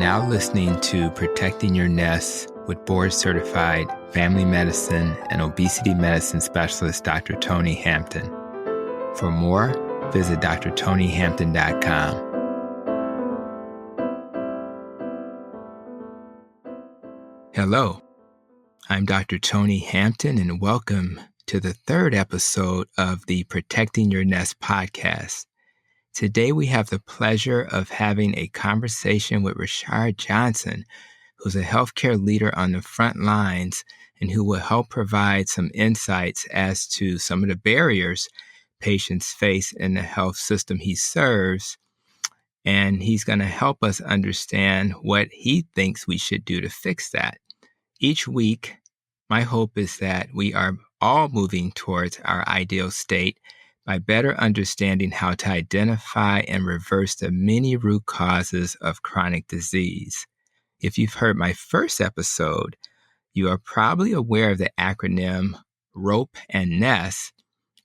now listening to Protecting Your Nest with board-certified family medicine and obesity medicine specialist Dr. Tony Hampton. For more, visit drtonyhampton.com. Hello, I'm Dr. Tony Hampton, and welcome to the third episode of the Protecting Your Nest podcast. Today, we have the pleasure of having a conversation with Rashard Johnson, who's a healthcare leader on the front lines and who will help provide some insights as to some of the barriers patients face in the health system he serves. And he's going to help us understand what he thinks we should do to fix that. Each week, my hope is that we are all moving towards our ideal state by better understanding how to identify and reverse the many root causes of chronic disease. If you've heard my first episode, you are probably aware of the acronym ROPE and NEST,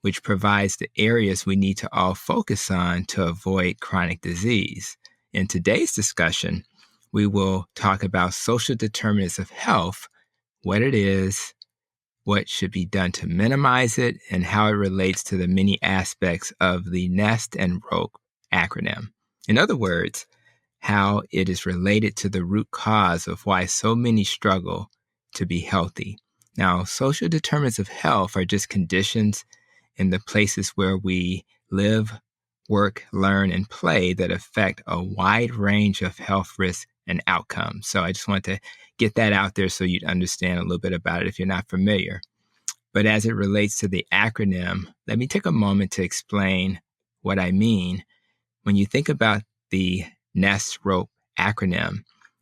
which provides the areas we need to all focus on to avoid chronic disease. In today's discussion, we will talk about social determinants of health, what it is, what should be done to minimize it, and how it relates to the many aspects of the NEST and ROPE acronym. In other words, how it is related to the root cause of why so many struggle to be healthy. Now, social determinants of health are just conditions in the places where we live, work, learn, and play that affect a wide range of health risks and outcomes. So I just want to get that out there so you'd understand a little bit about it if you're not familiar. But as it relates to the acronym, let me take a moment to explain what I mean. When you think about the NEST ROPE acronym,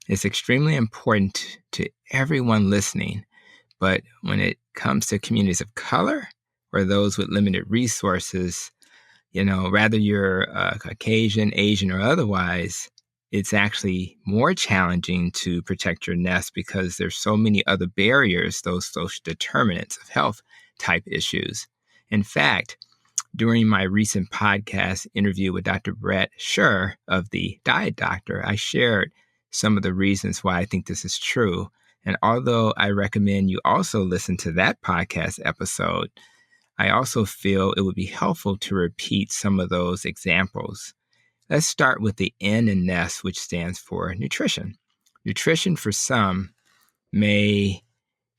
it's extremely important to everyone listening. But when it comes to communities of color or those with limited resources, whether you're Caucasian, Asian, or otherwise, it's actually more challenging to protect your nest because there's so many other barriers, those social determinants of health type issues. In fact, during my recent podcast interview with Dr. Brett Scher of the Diet Doctor, I shared some of the reasons why I think this is true. And although I recommend you also listen to that podcast episode, I also feel it would be helpful to repeat some of those examples. Let's start with the N in NEST, which stands for nutrition. Nutrition for some may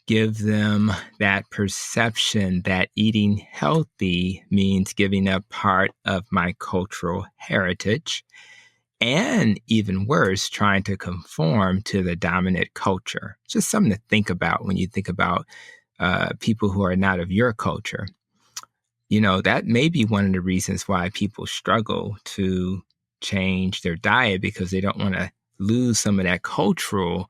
give them that perception that eating healthy means giving up part of my cultural heritage, and even worse, trying to conform to the dominant culture. Just something to think about when you think about people who are not of your culture. That may be one of the reasons why people struggle to change their diet, because they don't want to lose some of that cultural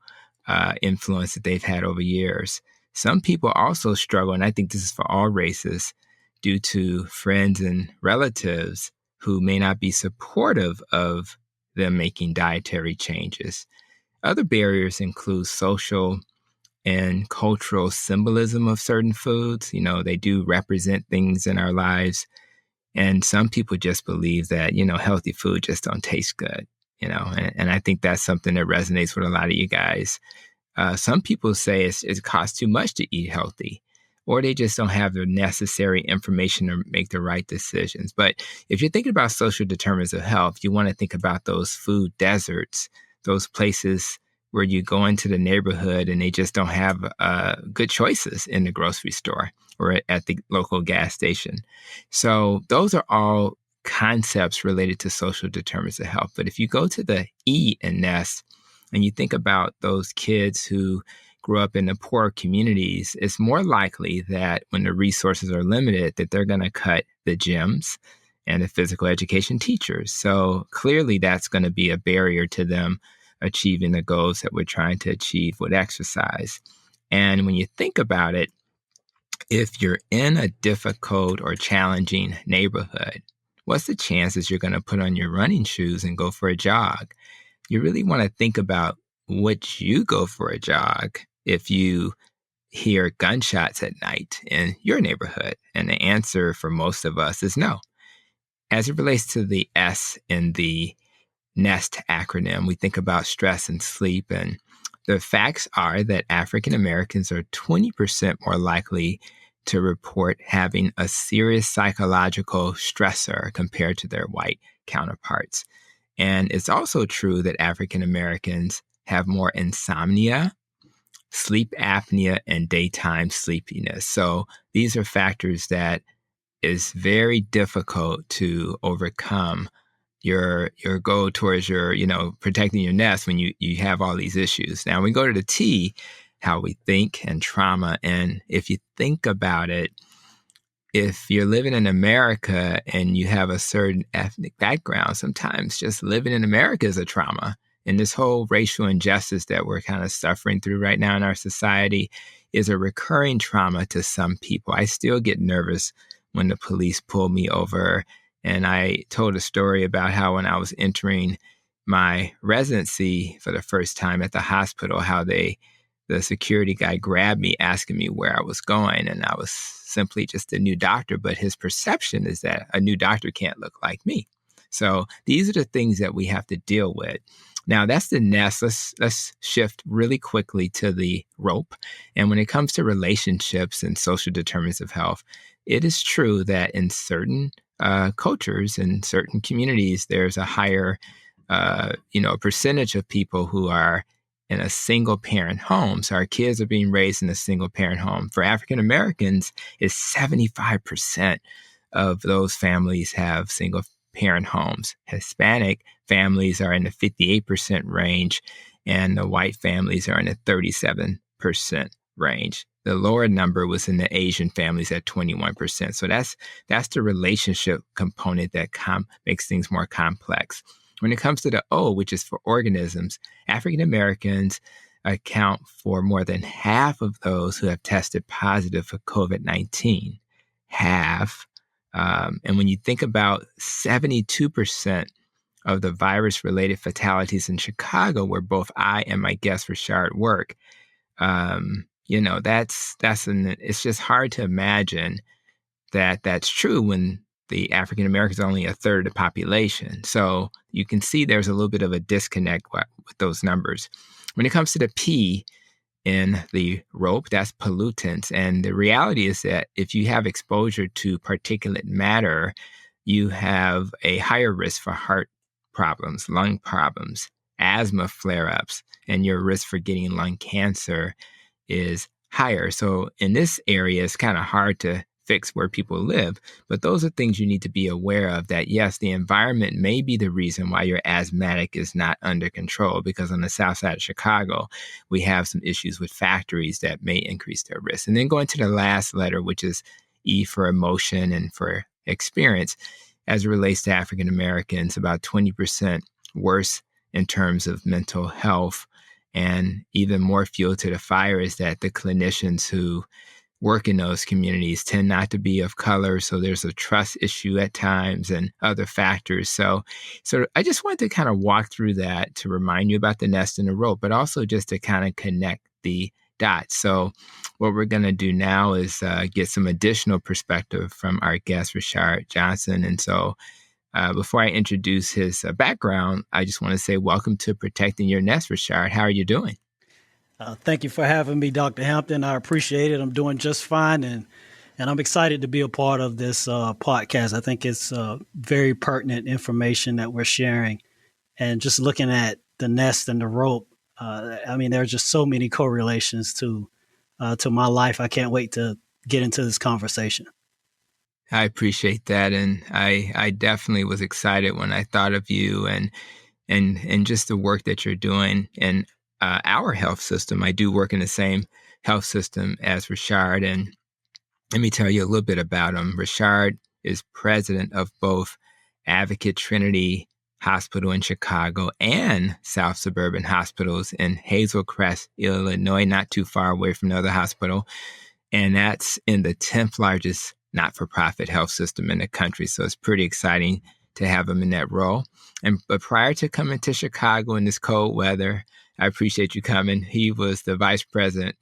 influence that they've had over years. Some people also struggle, and I think this is for all races, due to friends and relatives who may not be supportive of them making dietary changes. Other barriers include social and cultural symbolism of certain foods. They do represent things in our lives. And some people just believe that, healthy food just don't taste good, and I think that's something that resonates with a lot of you guys. Some people say it costs too much to eat healthy, or they just don't have the necessary information to make the right decisions. But if you're thinking about social determinants of health, you want to think about those food deserts, those places where you go into the neighborhood and they just don't have good choices in the grocery store or at the local gas station. So those are all concepts related to social determinants of health. But if you go to the E in NEST and you think about those kids who grew up in the poor communities, it's more likely that when the resources are limited, that they're going to cut the gyms and the physical education teachers. So clearly that's going to be a barrier to them achieving the goals that we're trying to achieve with exercise. And when you think about it, if you're in a difficult or challenging neighborhood, what's the chances you're going to put on your running shoes and go for a jog? You really want to think about would you go for a jog if you hear gunshots at night in your neighborhood? And the answer for most of us is no. As it relates to the S in the NEST acronym. We think about stress and sleep, and the facts are that African Americans are 20% more likely to report having a serious psychological stressor compared to their white counterparts. And it's also true that African Americans have more insomnia, sleep apnea, and daytime sleepiness. So these are factors that is very difficult to overcome your goal towards your, protecting your nest when you have all these issues. Now we go to the T, how we think and trauma. And if you think about it, if you're living in America and you have a certain ethnic background, sometimes just living in America is a trauma. And this whole racial injustice that we're kind of suffering through right now in our society is a recurring trauma to some people. I still get nervous when the police pull me over. And I told a story about how when I was entering my residency for the first time at the hospital, how the security guy grabbed me, asking me where I was going. And I was simply just a new doctor, but his perception is that a new doctor can't look like me. So these are the things that we have to deal with. Now that's the nest. Let's shift really quickly to the rope. And when it comes to relationships and social determinants of health, it is true that in certain cultures and certain communities, there's a higher, percentage of people who are in a single parent home. So our kids are being raised in a single parent home. For African Americans, it's 75% of those families have single parent homes. Hispanic families are in the 58% range, and the white families are in the 37% range. The lower number was in the Asian families at 21%. So that's the relationship component that makes things more complex. When it comes to the O, which is for organisms, African Americans account for more than half of those who have tested positive for COVID-19. Half. And when you think about 72% of the virus-related fatalities in Chicago, where both I and my guest Rashard work, it's just hard to imagine that that's true when the African Americans are only a third of the population. So you can see there's a little bit of a disconnect with those numbers. When it comes to the P in the rope, that's pollutants. And the reality is that if you have exposure to particulate matter, you have a higher risk for heart problems, lung problems, asthma flare-ups, and your risk for getting lung cancer is higher. So in this area, it's kind of hard to fix where people live, but those are things you need to be aware of, that yes, the environment may be the reason why your asthmatic is not under control, because on the south side of Chicago, we have some issues with factories that may increase their risk. And then going to the last letter, which is E for emotion and for experience, as it relates to African Americans, about 20% worse in terms of mental health. And even more fuel to the fire is that the clinicians who work in those communities tend not to be of color. So there's a trust issue at times and other factors. So I just wanted to kind of walk through that to remind you about the nest and the rope, but also just to kind of connect the dots. So what we're going to do now is get some additional perspective from our guest, Rashard Johnson. And so before I introduce his background, I just want to say welcome to Protecting Your Nest, Rashard. How are you doing? Thank you for having me, Dr. Hampton. I appreciate it. I'm doing just fine, and I'm excited to be a part of this podcast. I think it's very pertinent information that we're sharing, and just looking at the nest and the rope. There are just so many correlations to my life. I can't wait to get into this conversation. I appreciate that, and I definitely was excited when I thought of you and just the work that you're doing. And our health system, I do work in the same health system as Rashard. And let me tell you a little bit about him. Rashard is president of both Advocate Trinity Hospital in Chicago and South Suburban hospitals in Hazel Crest, Illinois, not too far away from the other hospital. And that's in the 10th largest not-for-profit health system in the country. So it's pretty exciting to have him in that role. But prior to coming to Chicago in this cold weather, I appreciate you coming. He was the vice president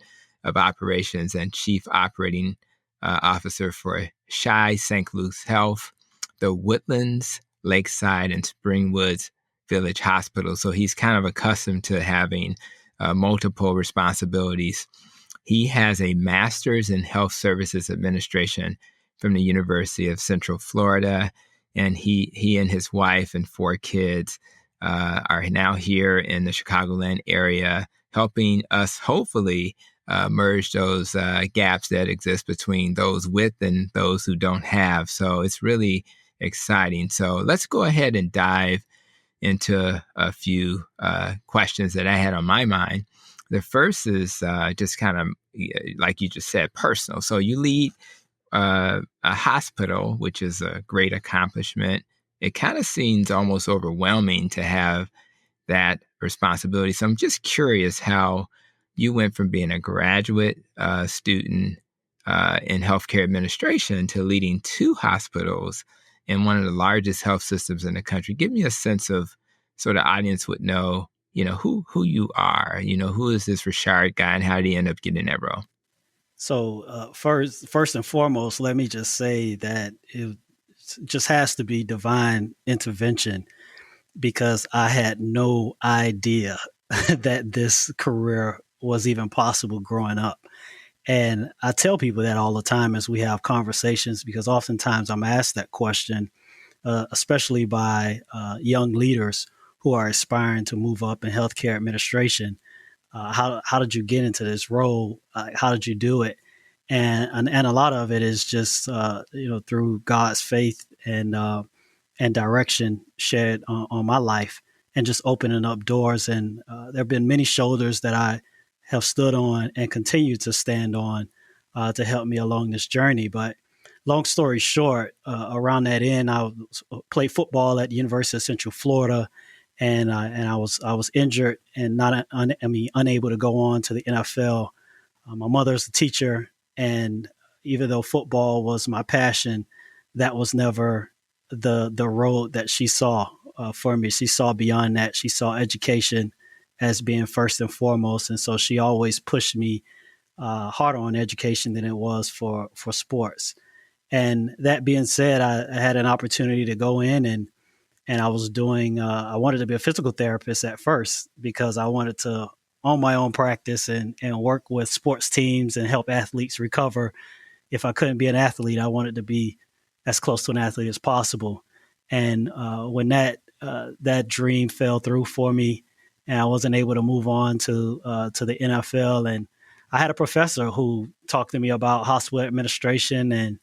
of operations and chief operating officer for Chi St. Luke's Health, the Woodlands, Lakeside, and Springwoods Village Hospital. So he's kind of accustomed to having multiple responsibilities. He has a master's in health services administration from the University of Central Florida. And he and his wife and 4 kids are now here in the Chicagoland area, helping us hopefully merge those gaps that exist between those with and those who don't have. So it's really exciting. So let's go ahead and dive into a few questions that I had on my mind. The first is just kind of, like you just said, personal. So you lead a hospital, which is a great accomplishment. It kind of seems almost overwhelming to have that responsibility. So I'm just curious how you went from being a graduate student in healthcare administration to leading 2 hospitals in one of the largest health systems in the country. Give me a sense of, so the audience would know, who you are, who is this Rashard guy and how did he end up getting that role? So first and foremost, let me just say that it just has to be divine intervention, because I had no idea that this career was even possible growing up. And I tell people that all the time as we have conversations, because oftentimes I'm asked that question, especially by young leaders who are aspiring to move up in healthcare administration. How did you get into this role? How did you do it? And a lot of it is just through God's faith and direction shared on my life, and just opening up doors. And there have been many shoulders that I have stood on and continue to stand on to help me along this journey. But long story short, around that end, I played football at the University of Central Florida, and I was injured and unable to go on to the NFL. My mother's a teacher, and even though football was my passion, that was never the road that she saw for me. She saw beyond that. She saw education as being first and foremost, and so she always pushed me harder on education than it was for sports. And that being said, I had an opportunity to go in and I was doing, I wanted to be a physical therapist at first, because I wanted to own my own practice and work with sports teams and help athletes recover. If I couldn't be an athlete, I wanted to be as close to an athlete as possible. And when that dream fell through for me, and I wasn't able to move on to the NFL, and I had a professor who talked to me about hospital administration and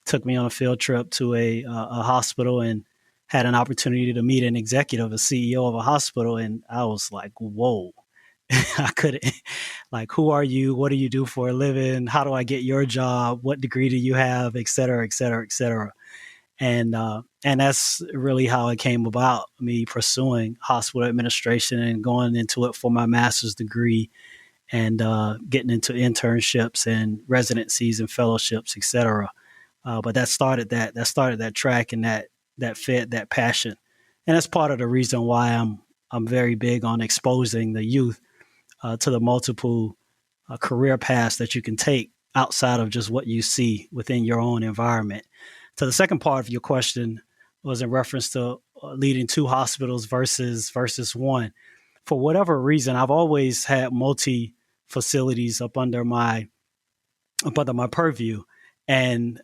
took me on a field trip to a hospital, and had an opportunity to meet an executive, a CEO of a hospital. And I was like, whoa, I couldn't, like, who are you? What do you do for a living? How do I get your job? What degree do you have? Et cetera, et cetera, et cetera. And that's really how it came about, me pursuing hospital administration and going into it for my master's degree, and getting into internships and residencies and fellowships, et cetera. But that started that track, and that fed that passion. And that's part of the reason why I'm very big on exposing the youth to the multiple career paths that you can take outside of just what you see within your own environment. So the second part of your question was in reference to leading 2 hospitals versus 1. For whatever reason, I've always had multi facilities up under my purview, and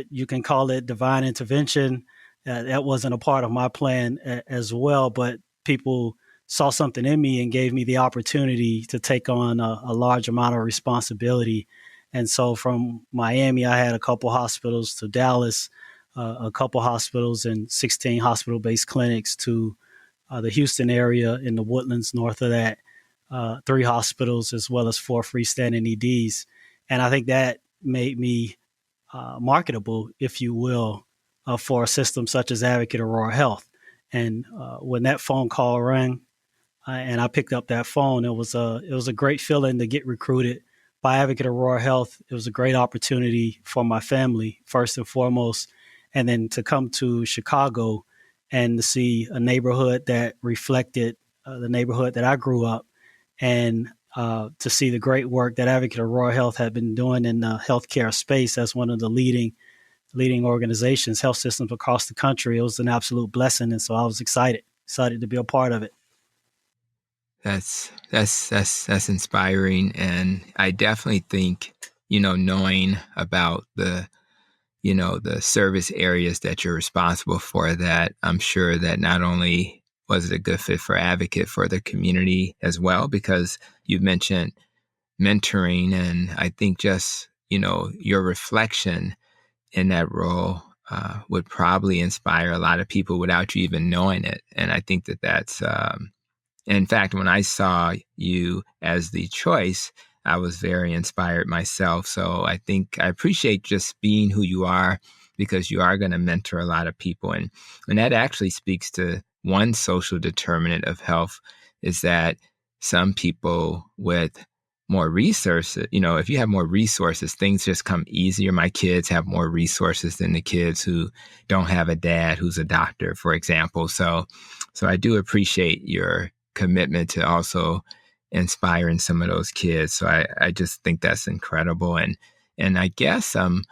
you can call it divine intervention. That wasn't a part of my plan as well, but people saw something in me and gave me the opportunity to take on a large amount of responsibility. And so from Miami, I had a couple hospitals, to Dallas, a couple hospitals and 16 hospital-based clinics, to the Houston area in the Woodlands north of that, 3 hospitals, as well as 4 freestanding EDs. And I think that made me marketable, if you will, for a system such as Advocate Aurora Health. And when that phone call rang, and I picked up that phone, it was a great feeling to get recruited by Advocate Aurora Health. It was a great opportunity for my family, first and foremost, and then to come to Chicago and to see a neighborhood that reflected the neighborhood that I grew up, and to see the great work that Advocate Aurora Health had been doing in the healthcare space as one of the leading organizations, health systems across the country. It was an absolute blessing, and so I was excited. excited to be a part of it. That's inspiring, and I definitely think, knowing about the service areas that you're responsible for, that I'm sure that not only was it a good fit for Advocate, for the community as well, because you mentioned mentoring, and I think just your reflection in that role would probably inspire a lot of people without you even knowing it. And I think that that's in fact, when I saw you as the choice, I was very inspired myself. So I think I appreciate just being who you are, because you are going to mentor a lot of people. And that actually speaks to one social determinant of health, is that some people with more resources, if you have more resources, things just come easier. My kids have more resources than the kids who don't have a dad who's a doctor, for example. So I do appreciate your commitment to also inspiring some of those kids. So I just think that's incredible. And I guess I'm,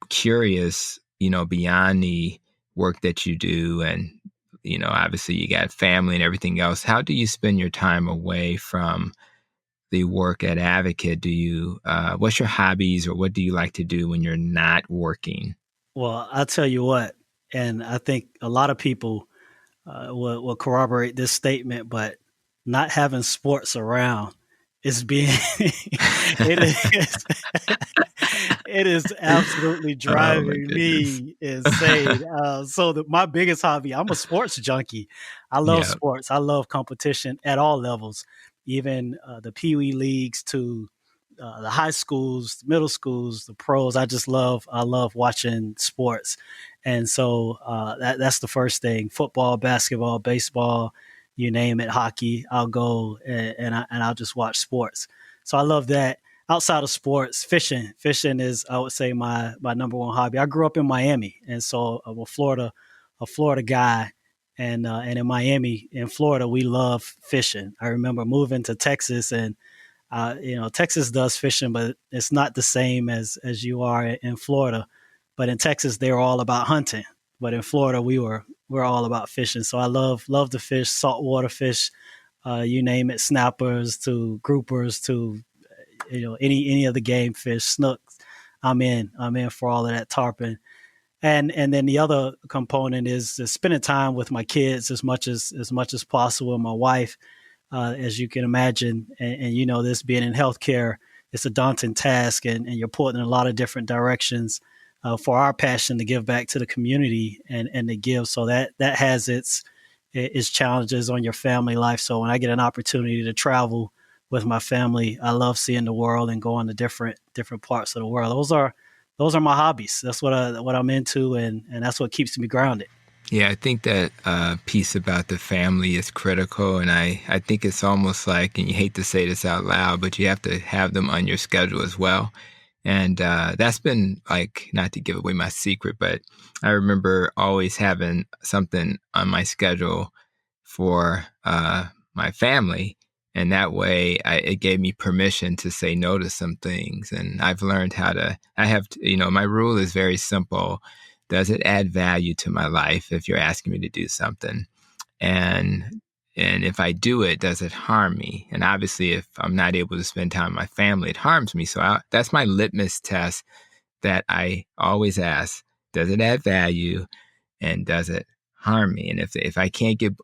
curious, beyond the work that you do, and, obviously you got family and everything else. How do you spend your time away from the work at Advocate? Do you, what's your hobbies, or what do you like to do when you're not working? Well, I'll tell you what, and I think a lot of people will corroborate this statement, but not having sports around is being it is it is absolutely Oh my driving goodness. me insane. My biggest hobby, I'm a sports junkie. I love Yeah. sports. I love competition at all levels, even the Pee Wee leagues to the high schools, middle schools, the pros. I love watching sports. And so that's the first thing: football, basketball, baseball, you name it, hockey. I'll go and I'll just watch sports. So I love that. Outside of sports, fishing is, I would say, my number one hobby. I grew up in Miami, and so I'm a Florida guy. And in Miami, in Florida, we love fishing. I remember moving to Texas, and Texas does fishing, but it's not the same as you are in Florida. But in Texas, they're all about hunting. But in Florida, we're all about fishing. So I love to fish, saltwater fish, you name it, snappers to groupers to any of the game fish, snooks. I'm in for all of that, tarpon. And then the other component is spending time with my kids as much as possible. My wife, as you can imagine, and this, being in healthcare, it's a daunting task, and you're pulled in a lot of different directions for our passion to give back to the community and to give. So that has its challenges on your family life. So when I get an opportunity to travel with my family, I love seeing the world and going to different parts of the world. Those are my hobbies. That's what I'm into, and that's what keeps me grounded. Yeah, I think that piece about the family is critical. And I think it's almost like, and you hate to say this out loud, but you have to have them on your schedule as well. And that's been, like, not to give away my secret, but I remember always having something on my schedule for my family. And that way it gave me permission to say no to some things. And I've learned my rule is very simple. Does it add value to my life if you're asking me to do something? And if I do it, does it harm me? And obviously, if I'm not able to spend time with my family, it harms me. So that's my litmus test that I always ask: does it add value, and does it harm me? And if I can't get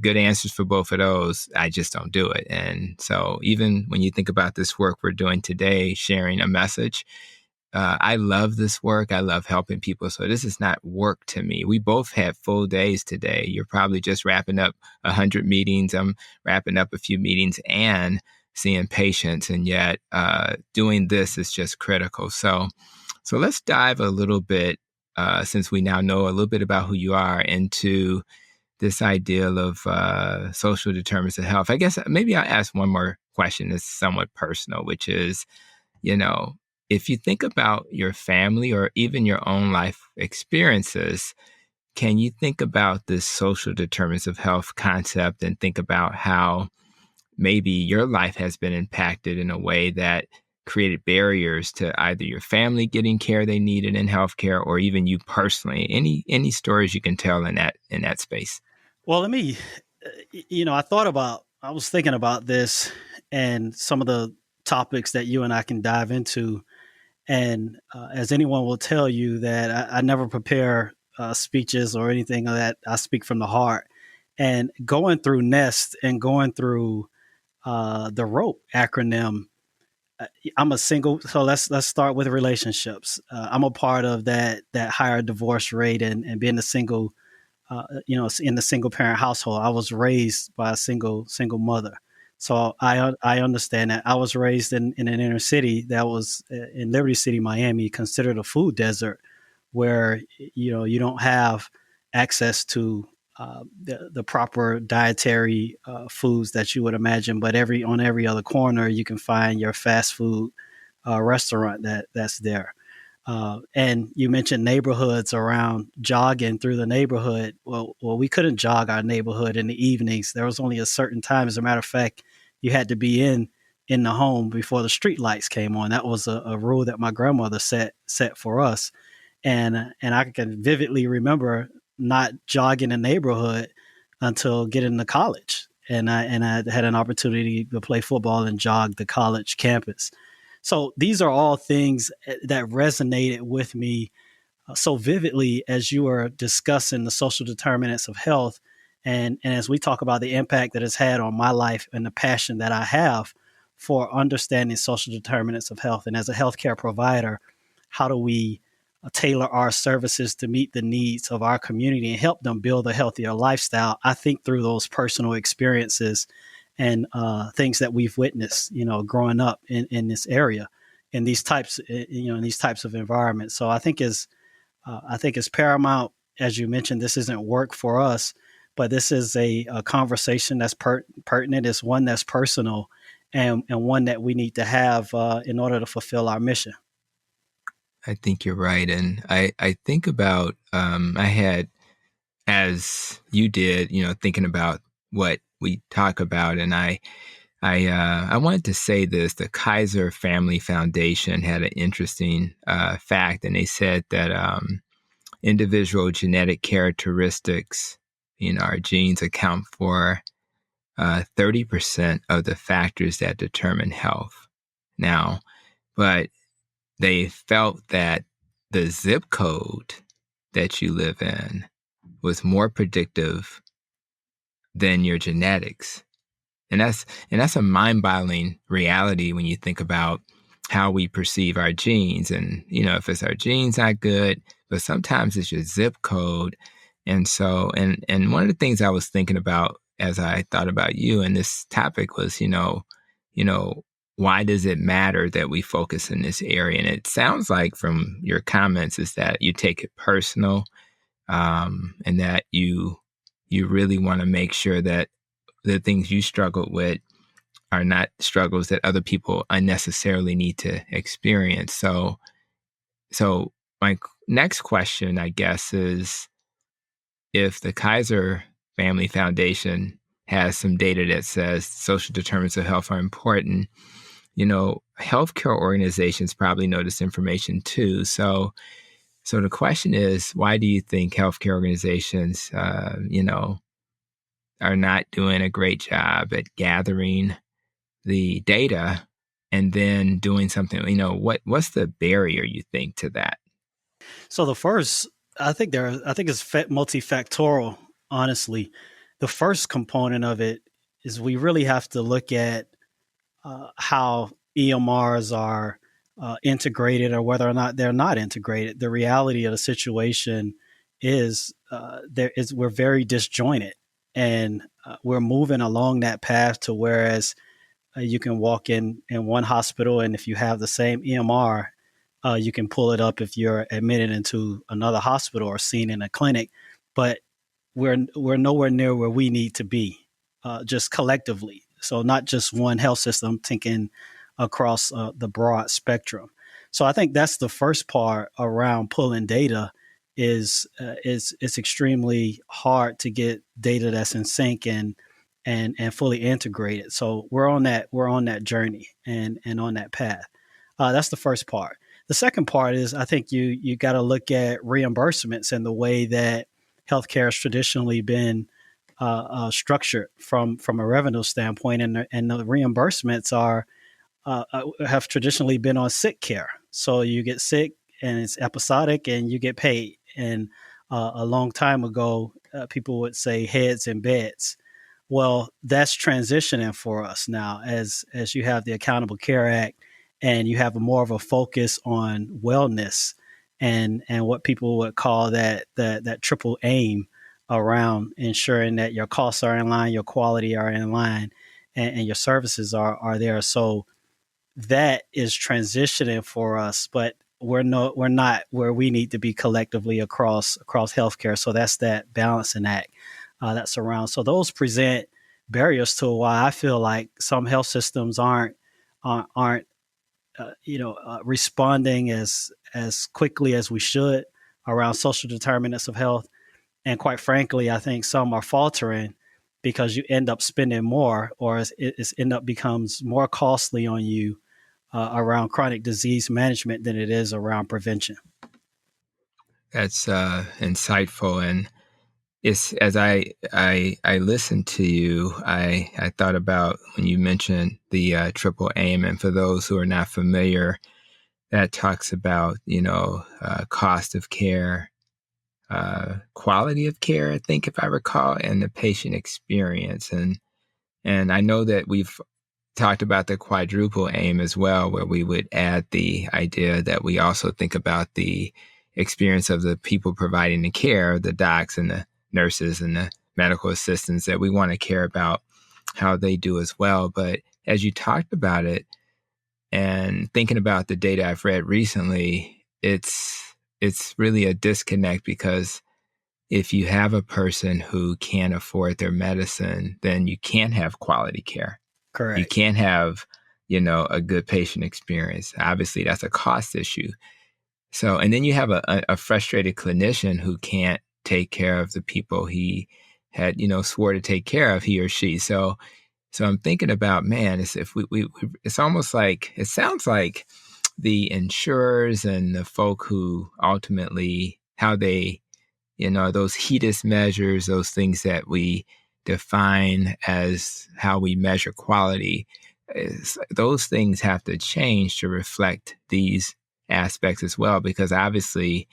good answers for both of those, I just don't do it. And so even when you think about this work we're doing today, sharing a message, I love this work. I love helping people. So this is not work to me. We both had full days today. You're probably just wrapping up 100 meetings. I'm wrapping up a few meetings and seeing patients. And yet doing this is just critical. So let's dive a little bit, since we now know a little bit about who you are, into this idea of social determinants of health. I guess maybe I'll ask one more question that's somewhat personal, which is, if you think about your family or even your own life experiences, can you think about this social determinants of health concept and think about how maybe your life has been impacted in a way that created barriers to either your family getting care they needed in healthcare, or even you personally? Any stories you can tell in that space? Well, I was thinking about this and some of the topics that you and I can dive into. And as anyone will tell you, that I never prepare speeches or anything like that. I speak from the heart. And going through Nest and going through the ROPE acronym, uh, I'm a single. So let's start with relationships. I'm a part of that higher divorce rate, and being a single, in the single parent household. I was raised by a single mother, so I understand that. I was raised in an inner city that was in Liberty City, Miami, considered a food desert, where you don't have access to the proper dietary foods that you would imagine. But on every other corner, you can find your fast food restaurant that's there. And you mentioned neighborhoods around jogging through the neighborhood. Well, we couldn't jog our neighborhood in the evenings. There was only a certain time. As a matter of fact, you had to be in the home before the street lights came on. That was a rule that my grandmother set for us. And I can vividly remember not jogging the neighborhood until getting to college. And I had an opportunity to play football and jog the college campus. So these are all things that resonated with me so vividly as you were discussing the social determinants of health. And as we talk about the impact that it's had on my life and the passion that I have for understanding social determinants of health. And as a healthcare provider, how do we tailor our services to meet the needs of our community and help them build a healthier lifestyle? I think through those personal experiences and things that we've witnessed, growing up in this area, in these types, in these types of environments. So I think it's paramount, as you mentioned. This isn't work for us, but this is a conversation that's pertinent. It's one that's personal, and one that we need to have in order to fulfill our mission. I think you're right. And I think about, I had, as you did, thinking about what we talk about. And I wanted to say this. The Kaiser Family Foundation had an interesting fact, and they said that individual genetic characteristics in our genes account for 30% of the factors that determine health. Now, but they felt that the zip code that you live in was more predictive than your genetics. And that's a mind-boggling reality when you think about how we perceive our genes. And, if it's our genes not good, but sometimes it's your zip code. And so, and one of the things I was thinking about as I thought about you and this topic was, why does it matter that we focus in this area? And it sounds like from your comments is that you take it personal, and that you really want to make sure that the things you struggled with are not struggles that other people unnecessarily need to experience. So my next question, I guess, is if the Kaiser Family Foundation has some data that says social determinants of health are important, healthcare organizations probably know this information too. So the question is, why do you think healthcare organizations, are not doing a great job at gathering the data and then doing something? What's the barrier, you think, to that? So the first, I think it's multifactorial. Honestly, the first component of it is we really have to look at how EMRs are integrated, or whether or not they're not integrated. The reality of the situation is we're very disjointed, and we're moving along that path to whereas you can walk in one hospital, and if you have the same EMR, you can pull it up if you're admitted into another hospital or seen in a clinic. But we're nowhere near where we need to be, just collectively. So not just one health system, thinking across the broad spectrum. So I think that's the first part around pulling data. Is it's extremely hard to get data that's in sync and fully integrated. So we're on that journey and on that path. That's the first part. The second part is, I think you got to look at reimbursements and the way that healthcare has traditionally been structured from a revenue standpoint, and the reimbursements are have traditionally been on sick care. So you get sick and it's episodic, and you get paid. And a long time ago, people would say heads and beds. Well, that's transitioning for us now, as you have the Accountable Care Act, and you have more of a focus on wellness and what people would call that triple aim around ensuring that your costs are in line, your quality are in line, and your services are there. So that is transitioning for us, but we're not where we need to be collectively across healthcare. So that's that balancing act that's around. So those present barriers to why I feel like some health systems aren't responding as quickly as we should around social determinants of health. And quite frankly, I think some are faltering because you end up spending more, or it end up becomes more costly on you around chronic disease management than it is around prevention. That's insightful. And it's, as I listened to you, I thought about when you mentioned the triple aim. And for those who are not familiar, that talks about, cost of care, quality of care, I think, if I recall, and the patient experience. And I know that we've talked about the quadruple aim as well, where we would add the idea that we also think about the experience of the people providing the care, the docs and the nurses and the medical assistants, that we want to care about how they do as well. But as you talked about it and thinking about the data I've read recently, it's really a disconnect, because if you have a person who can't afford their medicine, then you can't have quality care. Correct. You can't have, a good patient experience. Obviously, that's a cost issue. So, and then you have a frustrated clinician who can't take care of the people he had, swore to take care of, he or she. So I'm thinking about, man, it's almost like, it sounds like the insurers and the folk who ultimately, how they, those HEDIS measures, those things that we define as how we measure quality, those things have to change to reflect these aspects as well, because obviously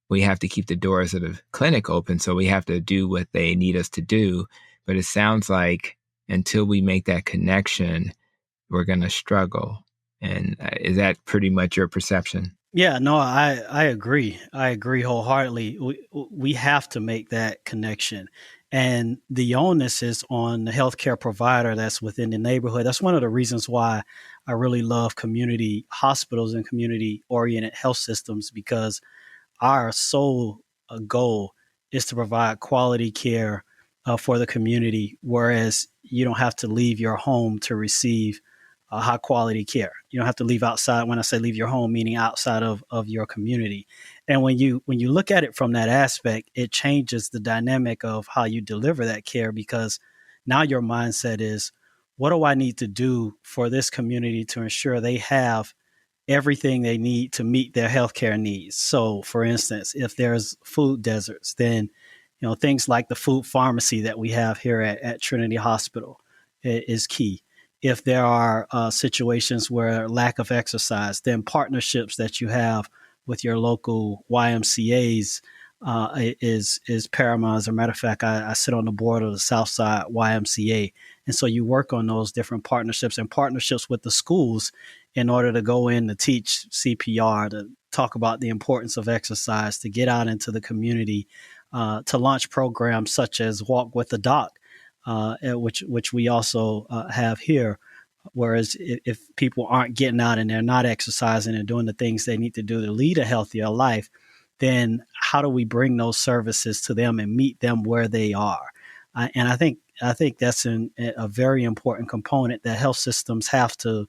we have to keep the doors of the clinic open, so we have to do what they need us to do. But it sounds like until we make that connection, we're going to struggle. And is that pretty much your perception? Yeah, no, I agree. I agree wholeheartedly. We have to make that connection. And the onus is on the healthcare provider that's within the neighborhood. That's one of the reasons why I really love community hospitals and community-oriented health systems, because our sole goal is to provide quality care for the community, whereas you don't have to leave your home to receive high quality care. You don't have to leave outside. When I say leave your home, meaning outside of your community. And when you look at it from that aspect, it changes the dynamic of how you deliver that care, because now your mindset is, what do I need to do for this community to ensure they have everything they need to meet their healthcare needs? So, for instance, if there's food deserts, then things like the food pharmacy that we have here at Trinity Hospital is key. If there are situations where lack of exercise, then partnerships that you have with your local YMCAs is paramount. As a matter of fact, I sit on the board of the Southside YMCA. And so you work on those different partnerships and partnerships with the schools in order to go in to teach CPR, to talk about the importance of exercise, to get out into the community, to launch programs such as Walk with the Doc, which we also have here. Whereas if people aren't getting out and they're not exercising and doing the things they need to do to lead a healthier life, then how do we bring those services to them and meet them where they are? And I think that's a very important component that health systems have to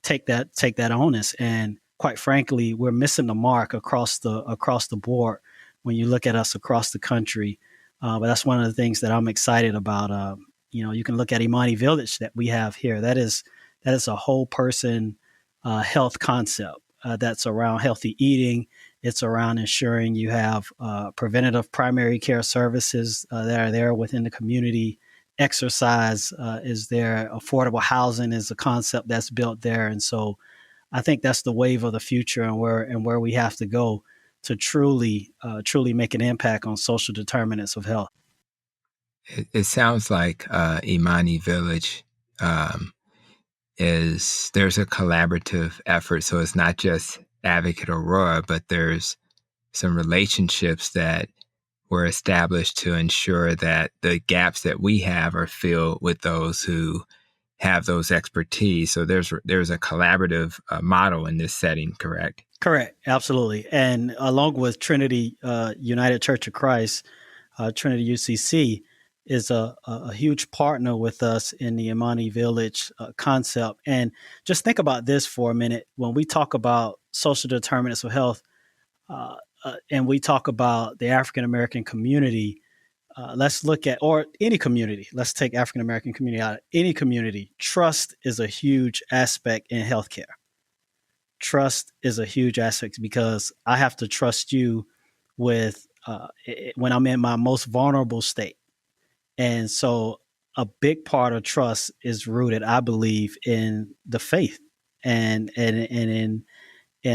take that onus. And quite frankly, we're missing the mark across the board when you look at us across the country. But that's one of the things that I'm excited about. You can look at Imani Village that we have here. That is a whole person health concept that's around healthy eating It's around ensuring you have preventative primary care services that are there within the community. Exercise is there. Affordable housing is a concept that's built there. And so I think that's the wave of the future, and where we have to go to truly make an impact on social determinants of health. It sounds like Imani Village there's a collaborative effort. So it's not just Advocate Aurora, but there's some relationships that were established to ensure that the gaps that we have are filled with those who have those expertise. So there's a collaborative model in this setting, correct? Correct, absolutely. And along with Trinity United Church of Christ, Trinity UCC is a huge partner with us in the Imani Village concept. And just think about this for a minute. When we talk about social determinants of health, and we talk about the African American community, let's look at, or any community, let's take African American community out of any community. Trust is a huge aspect in healthcare. Trust is a huge aspect because I have to trust you with when I'm in my most vulnerable state. And so a big part of trust is rooted, I believe, in the faith and in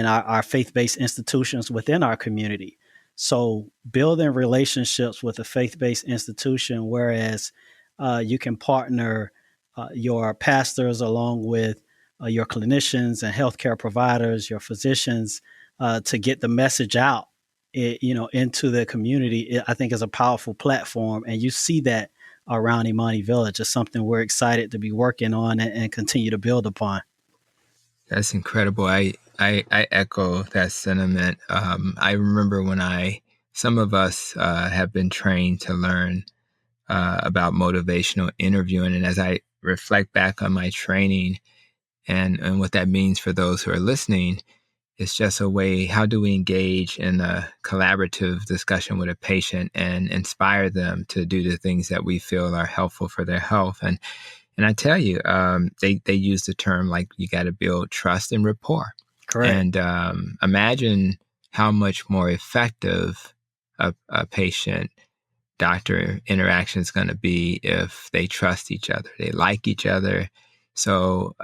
our faith-based institutions within our community. So building relationships with a faith-based institution, whereas you can partner your pastors along with your clinicians and healthcare providers, your physicians, to get the message out, into the community, I think is a powerful platform. And you see that around Imani Village. It's something we're excited to be working on and continue to build upon. That's incredible. I echo that sentiment. I remember when some of us have been trained to learn about motivational interviewing. And as I reflect back on my training and what that means for those who are listening, it's just a way, how do we engage in a collaborative discussion with a patient and inspire them to do the things that we feel are helpful for their health? And I tell you, they use the term like you got to build trust and rapport. Correct. And imagine how much more effective a patient-doctor interaction is going to be if they trust each other, they like each other. So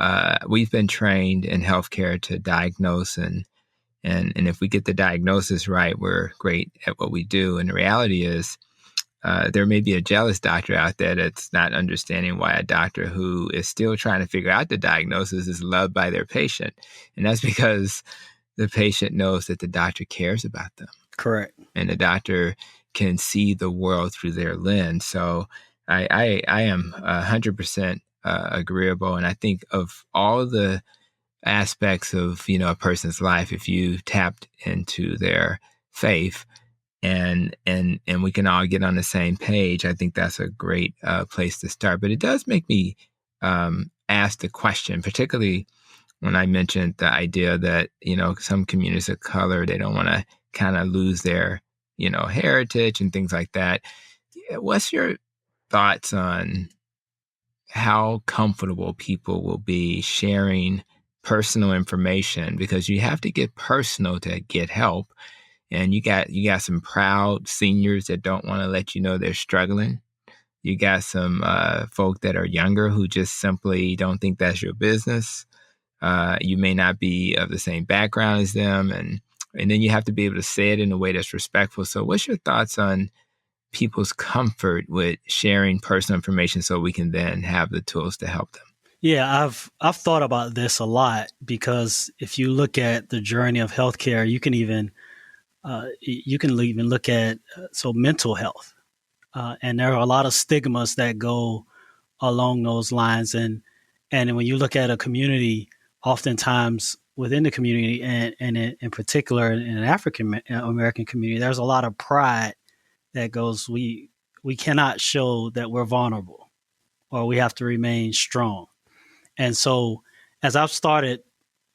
we've been trained in healthcare to diagnose, and if we get the diagnosis right, we're great at what we do. And the reality is, there may be a jealous doctor out there that's not understanding why a doctor who is still trying to figure out the diagnosis is loved by their patient. And that's because the patient knows that the doctor cares about them. Correct. And the doctor can see the world through their lens. So I am 100% agreeable. And I think of all the aspects of, a person's life, if you tapped into their faith, and we can all get on the same page, I think that's a great place to start. But it does make me ask the question, particularly when I mentioned the idea that, some communities of color, they don't want to kind of lose their, heritage and things like that. What's your thoughts on how comfortable people will be sharing personal information? Because you have to get personal to get help. And you got some proud seniors that don't want to let you know they're struggling. You got some folk that are younger who just simply don't think that's your business. You may not be of the same background as them. And then you have to be able to say it in a way that's respectful. So what's your thoughts on people's comfort with sharing personal information so we can then have the tools to help them? Yeah, I've thought about this a lot, because if you look at the journey of healthcare, you can even look at mental health, and there are a lot of stigmas that go along those lines. And when you look at a community, oftentimes within the community, and in particular in an African American community, there's a lot of pride that goes, we cannot show that we're vulnerable, or we have to remain strong. And so as I've started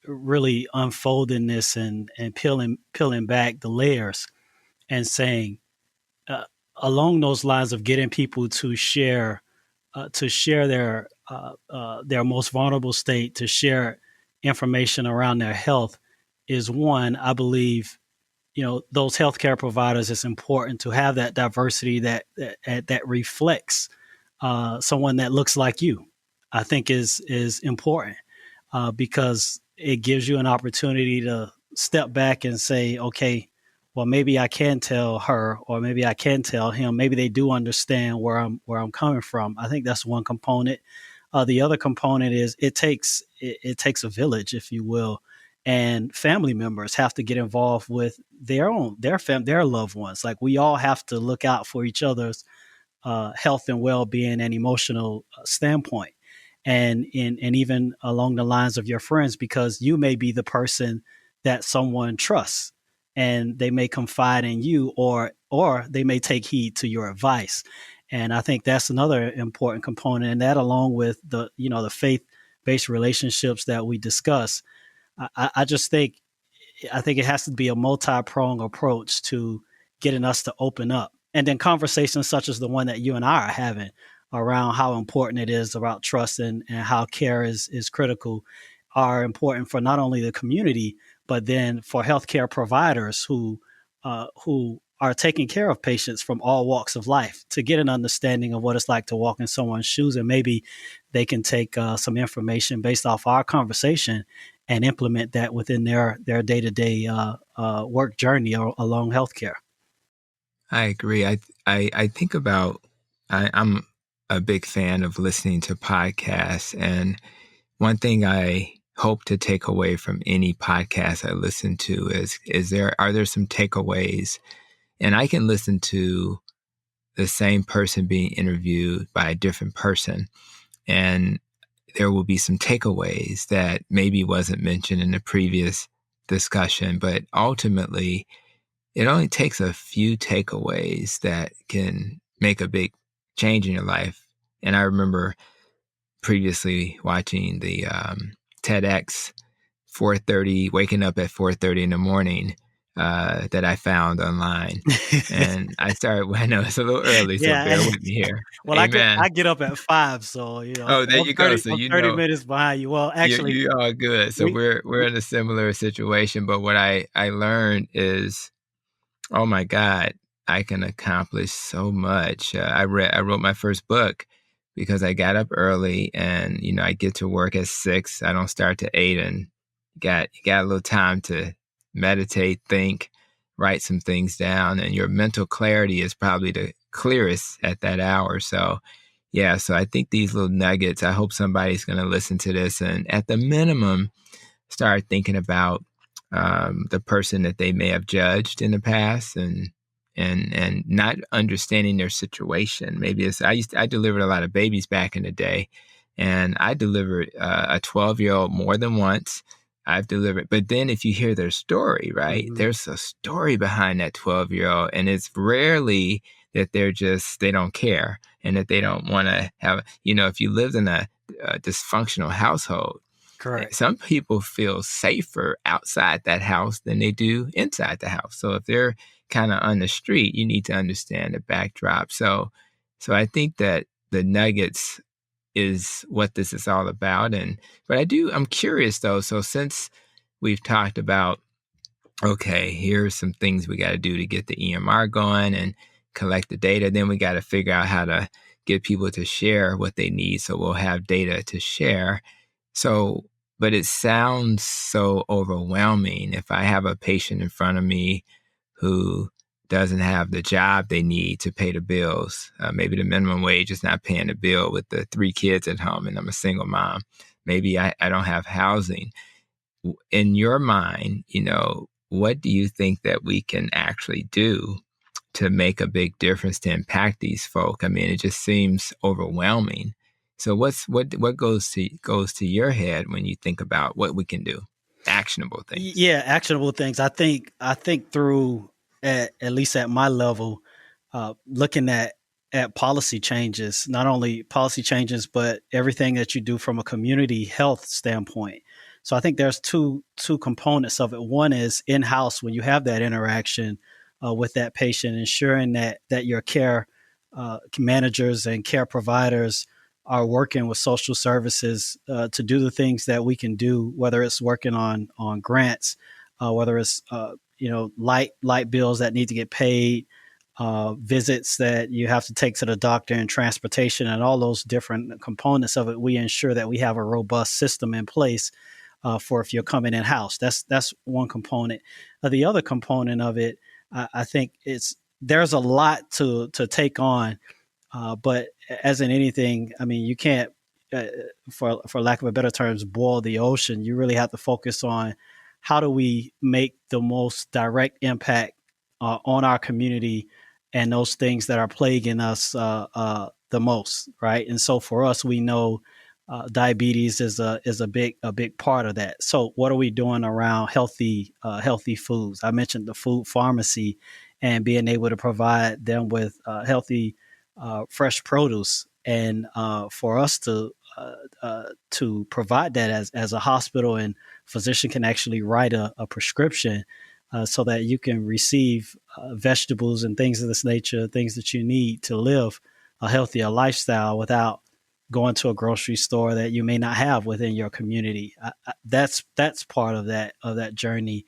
really unfolding this and peeling back the layers and saying, along those lines of getting people to share their most vulnerable state, to share information around their health, is one, I believe, those healthcare providers, it's important to have that diversity that reflects someone that looks like you. I think is important because it gives you an opportunity to step back and say, okay, well, maybe I can tell her, or maybe I can tell him. Maybe they do understand where I'm coming from. I think that's one component. The other component is it takes a village, if you will, and family members have to get involved with their loved ones. Like, we all have to look out for each other's health and well-being and emotional standpoint, and even along the lines of your friends, because you may be the person that someone trusts, and they may confide in you, or they may take heed to your advice. And I think that's another important component, and that, along with the faith-based relationships that we discuss, I just think it has to be a multi-pronged approach to getting us to open up. And then conversations such as the one that you and I are having around how important it is about trust, and how care is critical, are important for not only the community, but then for healthcare providers who are taking care of patients from all walks of life, to get an understanding of what it's like to walk in someone's shoes. And maybe they can take some information based off our conversation and implement that within their day-to-day work journey along healthcare. I agree. I think about, I'm a big fan of listening to podcasts, and one thing I hope to take away from any podcast I listen to are there some takeaways? And I can listen to the same person being interviewed by a different person, and there will be some takeaways that maybe wasn't mentioned in the previous discussion, but ultimately it only takes a few takeaways that can make a big change in your life. And I remember previously watching the TEDx 4:30, waking up at 4:30 in the morning, that I found online. And I know it's a little early, so Yeah. bear with me here. Well, Amen. I get up at 5, so Oh, there you go. So I'm 30 minutes behind you. Well, actually, you are good. So we're in a similar situation. But what I learned is, oh my God, I can accomplish so much. I wrote my first book because I got up early, and I get to work at 6. I don't start to 8, and you got a little time to meditate, think, write some things down, and your mental clarity is probably the clearest at that hour. So yeah, so I think these little nuggets, I hope somebody's going to listen to this and at the minimum start thinking about the person that they may have judged in the past, and not understanding their situation. Maybe I delivered a lot of babies back in the day, and I delivered a 12-year-old more than once. I've delivered, but then if you hear their story, right, Mhm. there's a story behind that 12-year-old, and it's rarely that they don't care, and that they don't want to have, if you lived in a dysfunctional household, Correct. some people feel safer outside that house than they do inside the house. So if they're kind of on the street, you need to understand the backdrop. So I think that the nuggets is what this is all about. But I'm curious though. So since we've talked about, okay, here's some things we got to do to get the EMR going and collect the data, then we got to figure out how to get people to share what they need. So we'll have data to share. So, but it sounds so overwhelming. If I have a patient in front of me who doesn't have the job they need to pay the bills, maybe the minimum wage is not paying the bill with the 3 kids at home, and I'm a single mom. Maybe I don't have housing. In your mind, what do you think that we can actually do to make a big difference to impact these folk? I mean, it just seems overwhelming. So what goes to your head when you think about what we can do? Actionable things. Yeah, actionable things. I think through, at least at my level, looking at policy changes, not only policy changes, but everything that you do from a community health standpoint. So I think there's two components of it. One is in-house, when you have that interaction with that patient, ensuring that your care managers and care providers are working with social services to do the things that we can do, whether it's working on grants, whether it's light bills that need to get paid, visits that you have to take to the doctor, and transportation, and all those different components of it. We ensure that we have a robust system in place for if you're coming in house. That's one component. The other component of it, I think there's a lot to take on, but as in anything, I mean, you can't, for lack of a better terms, boil the ocean. You really have to focus on how do we make the most direct impact on our community and those things that are plaguing us the most, right? And so for us, we know diabetes is a big part of that. So what are we doing around healthy foods? I mentioned the food pharmacy and being able to provide them with healthy fresh produce, and for us to provide that as a hospital, and physician can actually write a prescription so that you can receive vegetables and things of this nature, things that you need to live a healthier lifestyle without going to a grocery store that you may not have within your community. That's part of that journey.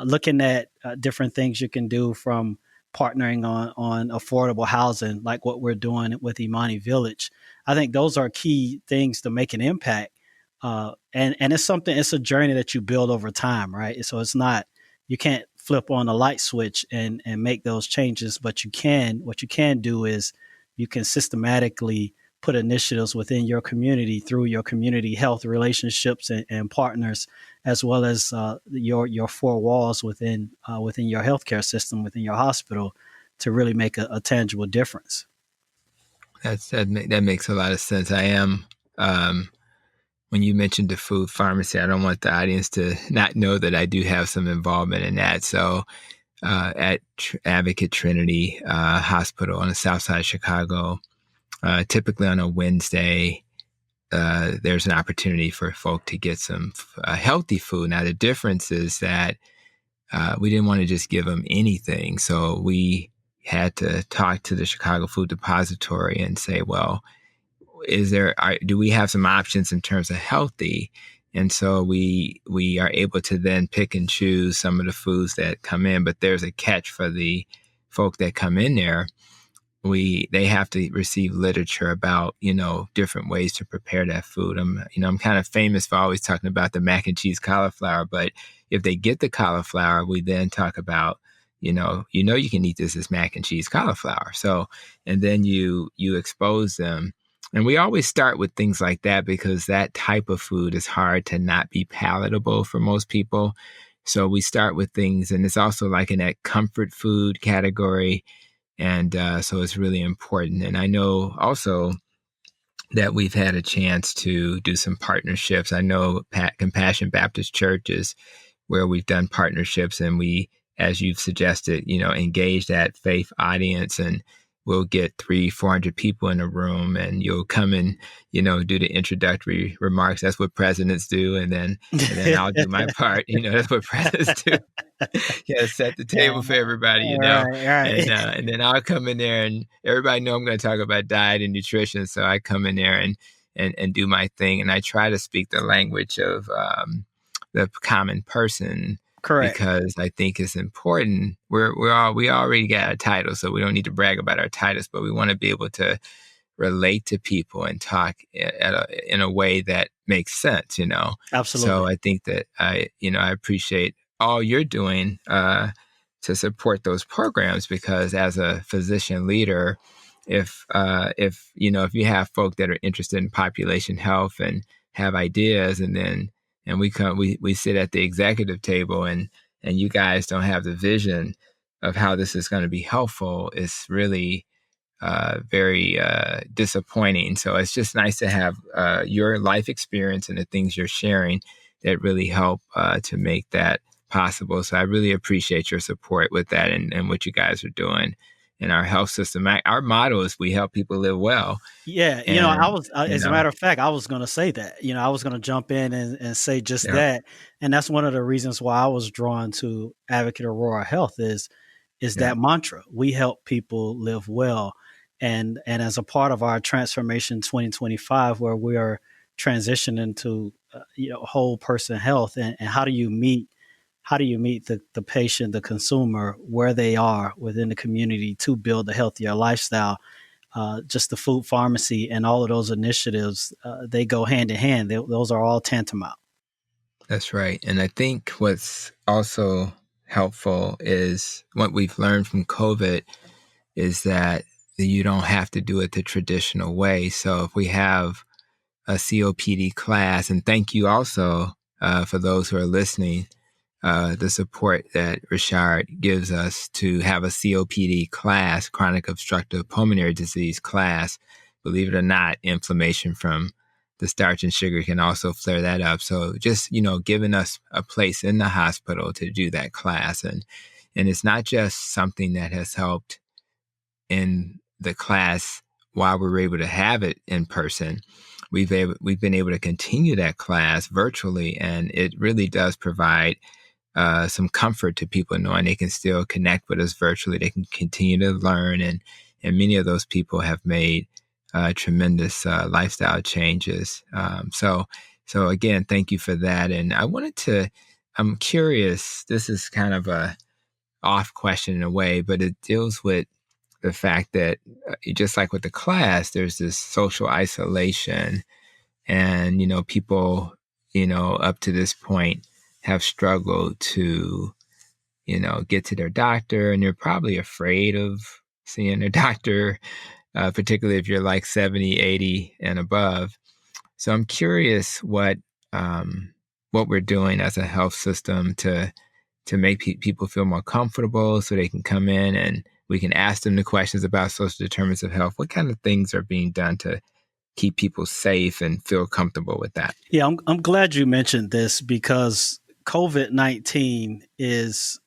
Looking at different things you can do, from partnering on affordable housing, like what we're doing with Imani Village. I think those are key things to make an impact. And it's a journey that you build over time, right? So it's not, you can't flip on a light switch and make those changes, but what you can do is you can systematically put initiatives within your community through your community health relationships and partners, as well as your four walls within your healthcare system, within your hospital, to really make a tangible difference. That makes a lot of sense. I am, when you mentioned the food pharmacy, I don't want the audience to not know that I do have some involvement in that. So at Advocate Trinity Hospital on the south side of Chicago, typically on a Wednesday, there's an opportunity for folk to get some healthy food. Now, the difference is that we didn't want to just give them anything. So we had to talk to the Chicago Food Depository and say, well, do we have some options in terms of healthy? And so we are able to then pick and choose some of the foods that come in, but there's a catch for the folk that come in there. They have to receive literature about, different ways to prepare that food. I'm kind of famous for always talking about the mac and cheese cauliflower, but if they get the cauliflower, we then talk about, you can eat this as mac and cheese cauliflower. So, and then you expose them. And we always start with things like that because that type of food is hard to not be palatable for most people. So we start with things, and it's also like in that comfort food category. And so it's really important. And I know also that we've had a chance to do some partnerships. I know Compassion Baptist Church is where we've done partnerships, and we, as you've suggested, engage that faith audience, and we'll get 300-400 people in a room, and you'll come and, do the introductory remarks. That's what presidents do. And then I'll do my part. That's what presidents do. Set the table for everybody, Right. And then I'll come in there, and everybody know I'm going to talk about diet and nutrition. So I come in there and do my thing. And I try to speak the language of the common person. Correct. Because I think it's important. We already got a title, so we don't need to brag about our titles, but we want to be able to relate to people and talk in a way that makes sense, Absolutely. So I think that I appreciate all you're doing to support those programs, because as a physician leader, if you have folk that are interested in population health and have ideas, and we sit at the executive table, and you guys don't have the vision of how this is going to be helpful, it's really very disappointing. So it's just nice to have your life experience and the things you're sharing that really help to make that possible. So I really appreciate your support with that and what you guys are doing in our health system. Our motto is we help people live well. Yeah. As a matter of fact, I was going to say that, I was going to jump in and say just that. And that's one of the reasons why I was drawn to Advocate Aurora Health is that mantra. We help people live well. And as a part of our Transformation 2025, where we are transitioning to, whole person health, and how do you meet how do you meet the patient, the consumer, where they are within the community to build a healthier lifestyle. Just the food pharmacy and all of those initiatives, they go hand in hand. Those are all tantamount. That's right. And I think what's also helpful is what we've learned from COVID is that you don't have to do it the traditional way. So if we have a COPD class, and thank you also for those who are listening, the support that Rashard gives us to have a COPD class, chronic obstructive pulmonary disease class. Believe it or not, inflammation from the starch and sugar can also flare that up. So just, giving us a place in the hospital to do that class. And it's not just something that has helped in the class while we were able to have it in person. We've been able to continue that class virtually, and it really does provide some comfort to people knowing they can still connect with us virtually. They can continue to learn, and many of those people have made tremendous lifestyle changes. So again, thank you for that. And I'm curious, this is kind of a off question in a way, but it deals with the fact that just like with the class, there's this social isolation, and, people, up to this point have struggled to, get to their doctor, and they're probably afraid of seeing their doctor, particularly if you're like 70, 80 and above. So I'm curious what we're doing as a health system to make people feel more comfortable so they can come in and we can ask them the questions about social determinants of health. What kind of things are being done to keep people safe and feel comfortable with that? Yeah, I'm glad you mentioned this because COVID-19 is,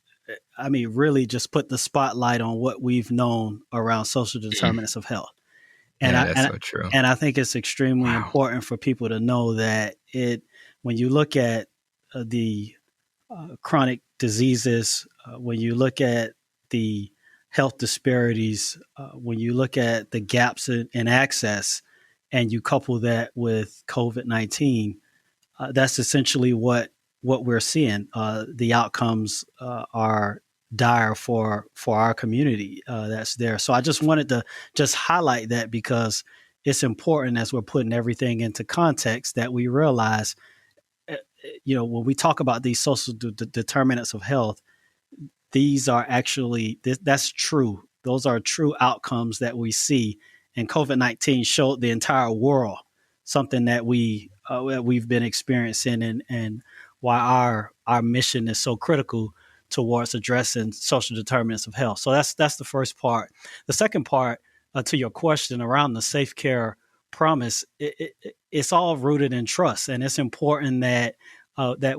really just put the spotlight on what we've known around social determinants of health. And that's so true. And I think it's extremely important for people to know that when you look at the chronic diseases, when you look at the health disparities, when you look at the gaps in access, and you couple that with COVID-19, that's essentially what we're seeing. The outcomes are dire for our community that's there. So I just wanted to just highlight that because it's important as we're putting everything into context that we realize, when we talk about these social determinants of health, these are actually, that's true. Those are true outcomes that we see. And COVID-19 showed the entire world something that we've been experiencing, and why our mission is so critical towards addressing social determinants of health. So that's the first part. The second part to your question around the Safe Care Promise, it's all rooted in trust, and it's important that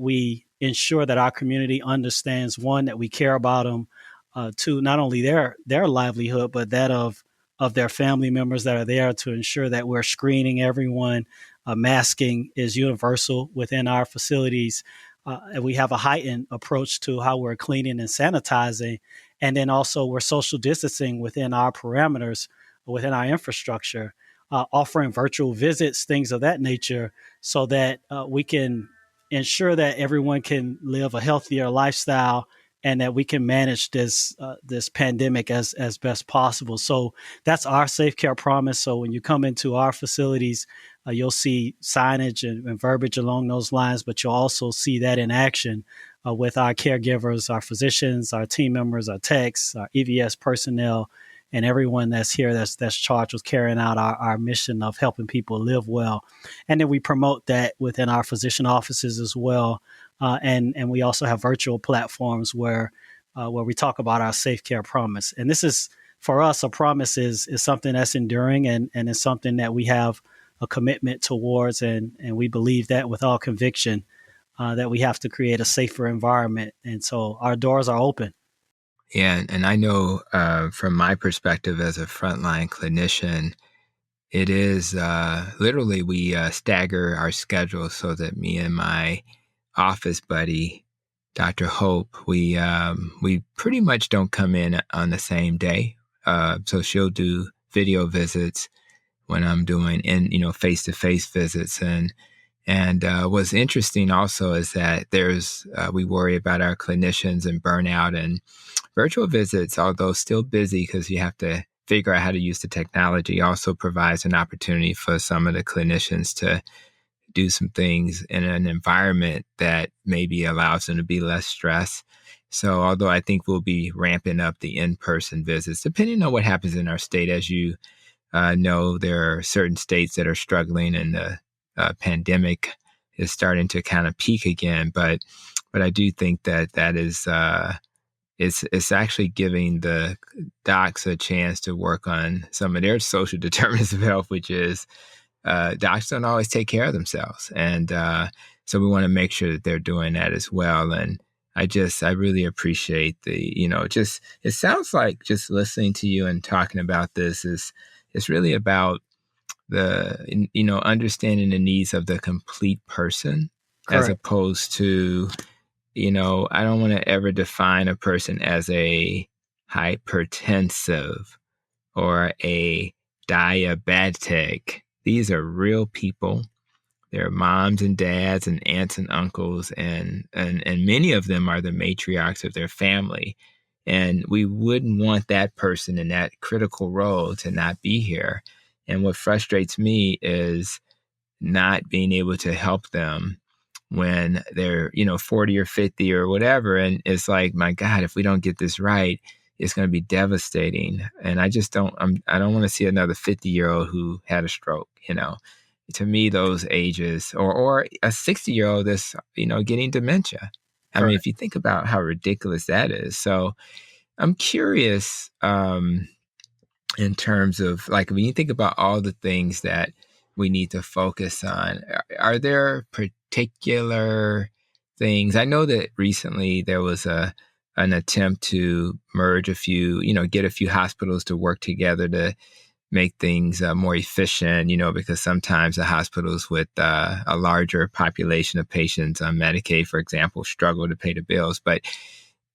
we ensure that our community understands, one, that we care about them, two, not only their livelihood, but that of their family members that are there, to ensure that we're screening everyone. Masking is universal within our facilities. And we have a heightened approach to how we're cleaning and sanitizing. And then also we're social distancing within our parameters, within our infrastructure, offering virtual visits, things of that nature, so that we can ensure that everyone can live a healthier lifestyle and that we can manage this pandemic as best possible. So that's our Safe Care Promise. So when you come into our facilities, you'll see signage and verbiage along those lines, but you'll also see that in action with our caregivers, our physicians, our team members, our techs, our EVS personnel, and everyone that's here that's charged with carrying out our mission of helping people live well. And then we promote that within our physician offices as well. And we also have virtual platforms where we talk about our Safe Care Promise. And this is, for us, a promise is something that's enduring, and it's something that we have a commitment towards. And we believe that with all conviction, that we have to create a safer environment. And so our doors are open. Yeah, and I know from my perspective as a frontline clinician, it is literally we stagger our schedule so that me and my office buddy, Dr. Hope, we pretty much don't come in on the same day. So she'll do video visits when I'm doing face-to-face visits, and And what's interesting also is that we worry about our clinicians and burnout, and virtual visits, although still busy because you have to figure out how to use the technology, also provides an opportunity for some of the clinicians to do some things in an environment that maybe allows them to be less stressed. So although I think we'll be ramping up the in-person visits, depending on what happens in our state, as you know, there are certain states that are struggling, and the pandemic is starting to kind of peak again. But I do think that is it's actually giving the docs a chance to work on some of their social determinants of health, which is docs don't always take care of themselves. And so we want to make sure that they're doing that as well. And I really appreciate it sounds like just listening to you and talking about this it's really about understanding the needs of the complete person. Correct. As opposed to, I don't want to ever define a person as a hypertensive or a diabetic. These are real people. They're moms and dads and aunts and uncles, and many of them are the matriarchs of their family. And we wouldn't want that person in that critical role to not be here. And what frustrates me is not being able to help them when they're, 40 or 50 or whatever. And it's like, my God, if we don't get this right, it's going to be devastating. And I don't want to see another 50-year-old who had a stroke, To me, those ages, or a 60-year-old that's, getting dementia. Correct. I mean, if you think about how ridiculous that is. So I'm curious, in terms of, like, when you think about all the things that we need to focus on, are there particular things? I know that recently there was an attempt to merge get a few hospitals to work together to make things more efficient, because sometimes the hospitals with a larger population of patients on Medicaid, for example, struggle to pay the bills. But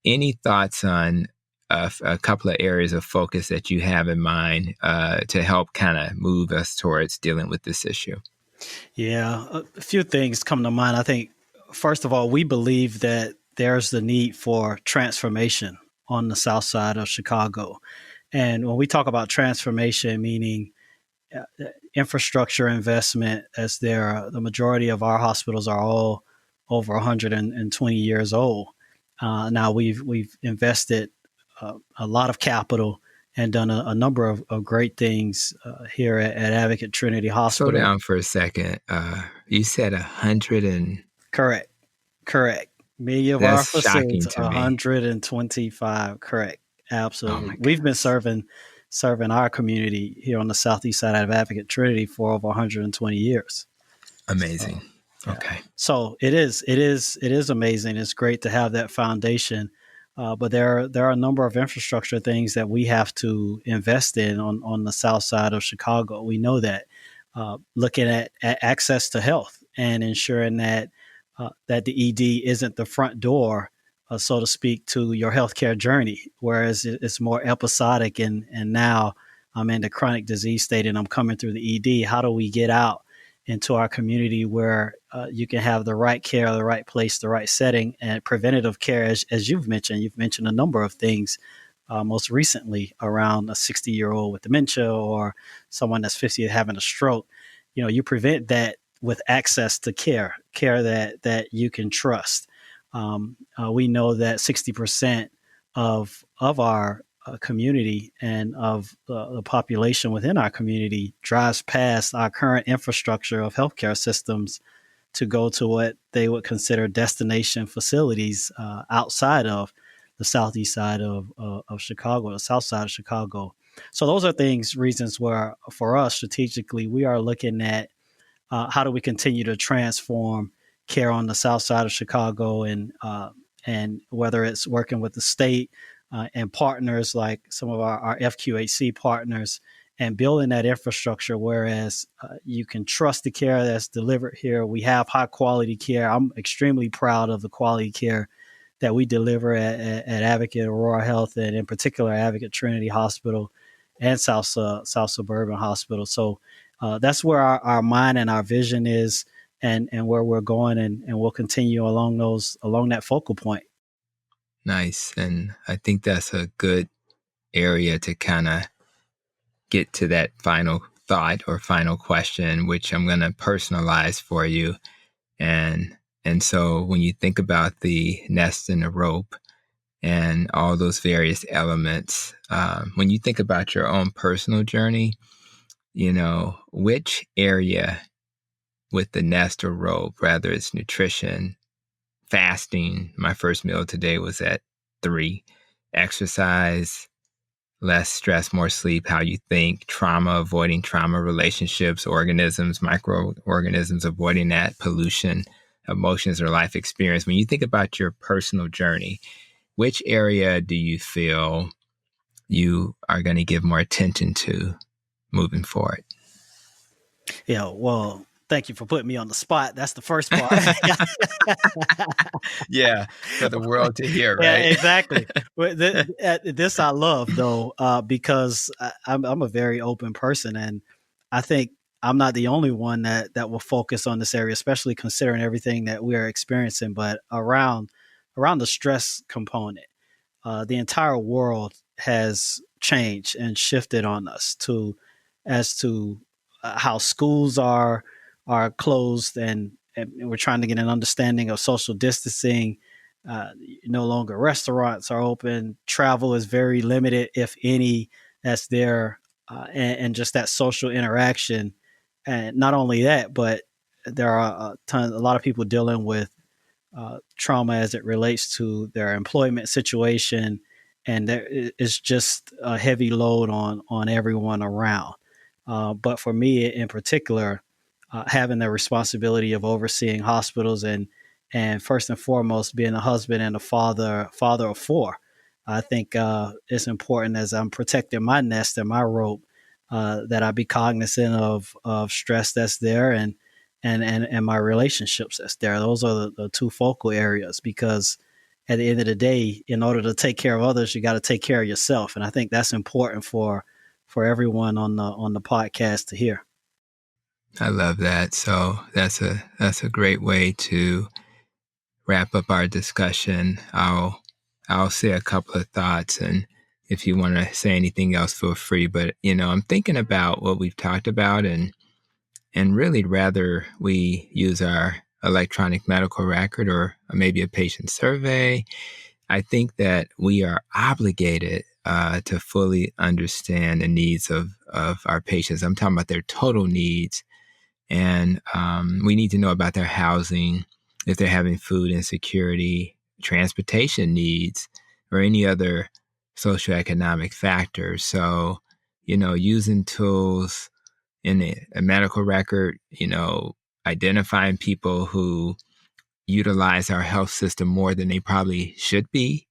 any thoughts on a couple of areas of focus that you have in mind to help kind of move us towards dealing with this issue? Yeah, a few things come to mind. I think, first of all, we believe that there's the need for transformation on the south side of Chicago. And when we talk about transformation, meaning infrastructure investment, as the majority of our hospitals are all over 120 years old. Now we've invested a lot of capital and done a number of great things here at Advocate Trinity Hospital. Slow down for a second. You said 100 and... Correct. Many of our facilities, 125. Correct. Absolutely. We've been serving our community here on the southeast side of Advocate Trinity for over 120 years. Amazing. So, okay. Yeah. So it is amazing. It's great to have that foundation. But there are a number of infrastructure things that we have to invest in on the south side of Chicago. We know that looking at access to health and ensuring that the ED isn't the front door, so to speak, to your healthcare journey, whereas it's more episodic. And now I'm in the chronic disease state and I'm coming through the ED. How do we get out into our community where you can have the right care, the right place, the right setting, and preventative care, as you've mentioned a number of things, most recently around a 60-year-old with dementia or someone that's 50 having a stroke. You prevent that with access to care that you can trust. We know that 60% of our community and of the population within our community drives past our current infrastructure of healthcare systems to go to what they would consider destination facilities outside of the southeast side of Chicago, the south side of Chicago. So those are reasons where, for us, strategically, we are looking at how do we continue to transform care on the south side of Chicago, and whether it's working with the state and partners like some of our FQHC partners, and building that infrastructure, whereas you can trust the care that's delivered here. We have high quality care. I'm extremely proud of the quality care that we deliver at Advocate Aurora Health, and in particular Advocate Trinity Hospital and South Suburban Hospital. So that's where our mind and our vision is. and where we're going, and we'll continue along that focal point. Nice. And I think that's a good area to kind of get to that final thought or final question, which I'm going to personalize for you. And so when you think about the nest and the rope and all those various elements, when you think about your own personal journey, which area with the nest or rope, whether it's nutrition, fasting, my first meal today was at 3, exercise, less stress, more sleep, how you think, trauma, avoiding trauma, relationships, organisms, microorganisms, avoiding that, pollution, emotions, or life experience. When you think about your personal journey, which area do you feel you are going to give more attention to moving forward? Yeah, well, thank you for putting me on the spot. That's the first part. Yeah, for the world to hear, right? Yeah, exactly. This I love, though, because I'm a very open person, and I think I'm not the only one that will focus on this area, especially considering everything that we are experiencing. But around the stress component, the entire world has changed and shifted on us as to how schools are closed, and we're trying to get an understanding of social distancing. No longer restaurants are open. Travel is very limited, if any, that's there, and just that social interaction. And not only that, but there are a lot of people dealing with trauma as it relates to their employment situation, and there is just a heavy load on everyone around. But for me in particular, having the responsibility of overseeing hospitals, and first and foremost being a husband and a father of 4, I think it's important, as I'm protecting my nest and my rope, that I be cognizant of stress that's there, and my relationships that's there. Those are the 2 focal areas, because at the end of the day, in order to take care of others, you got to take care of yourself. And I think that's important for everyone on the podcast to hear. I love that. So that's a great way to wrap up our discussion. I'll say a couple of thoughts, and if you want to say anything else, feel free. But I'm thinking about what we've talked about, and really rather we use our electronic medical record or maybe a patient survey. I think that we are obligated to fully understand the needs of our patients. I'm talking about their total needs. And we need to know about their housing, if they're having food insecurity, transportation needs, or any other socioeconomic factors. So, using tools in a medical record, identifying people who utilize our health system more than they probably should be,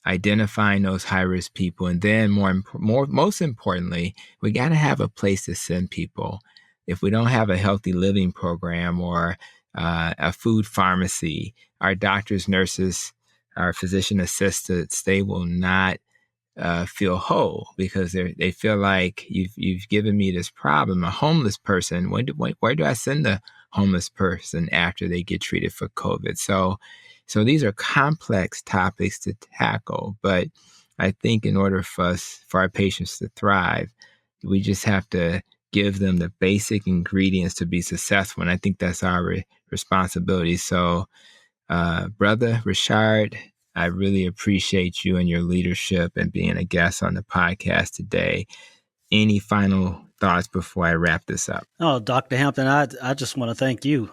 identifying those high-risk people, and then most importantly, we got to have a place to send people. If we don't have a healthy living program or a food pharmacy, our doctors, nurses, our physician assistants, they will not feel whole, because they feel like you've given me this problem. A homeless person, where do I send the homeless person after they get treated for COVID? So these are complex topics to tackle, but I think in order for our patients to thrive, we just have to give them the basic ingredients to be successful. And I think that's our responsibility. So, Brother Rashard, I really appreciate you and your leadership and being a guest on the podcast today. Any final thoughts before I wrap this up? Oh, Dr. Hampton, I just want to thank you.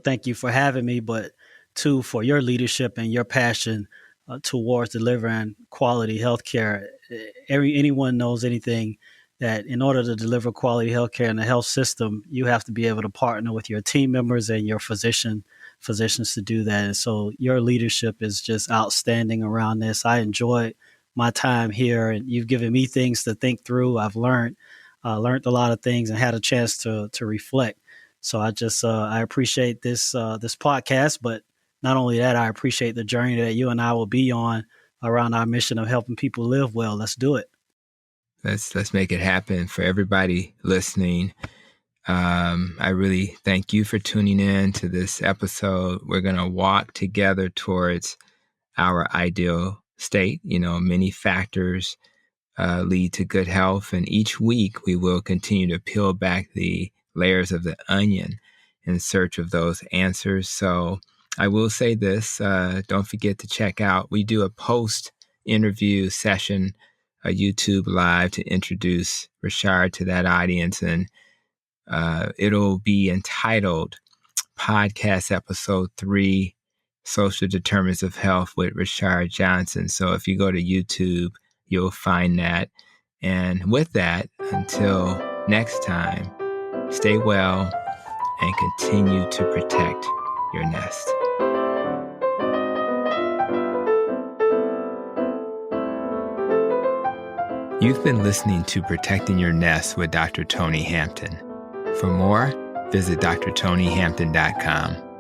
Thank you for having me, but 2, for your leadership and your passion towards delivering quality healthcare. Anyone knows anything, that in order to deliver quality healthcare in the health system, you have to be able to partner with your team members and your physicians to do that. And so your leadership is just outstanding around this. I enjoyed my time here, and you've given me things to think through. I've learned a lot of things and had a chance to reflect. So I appreciate this podcast, but not only that, I appreciate the journey that you and I will be on around our mission of helping people live well. Let's do it. Let's make it happen. For everybody listening, I really thank you for tuning in to this episode. We're going to walk together towards our ideal state. Many factors lead to good health, and each week we will continue to peel back the layers of the onion in search of those answers. So I will say this, don't forget to check out, we do a post-interview session, a YouTube live to introduce Rashard to that audience, and it'll be entitled Podcast Episode 3, Social Determinants of Health with Rashard Johnson. So if you go to YouTube, you'll find that. And with that, until next time, stay well and continue to protect your nest. You've been listening to Protecting Your Nest with Dr. Tony Hampton. For more, visit drtonyhampton.com.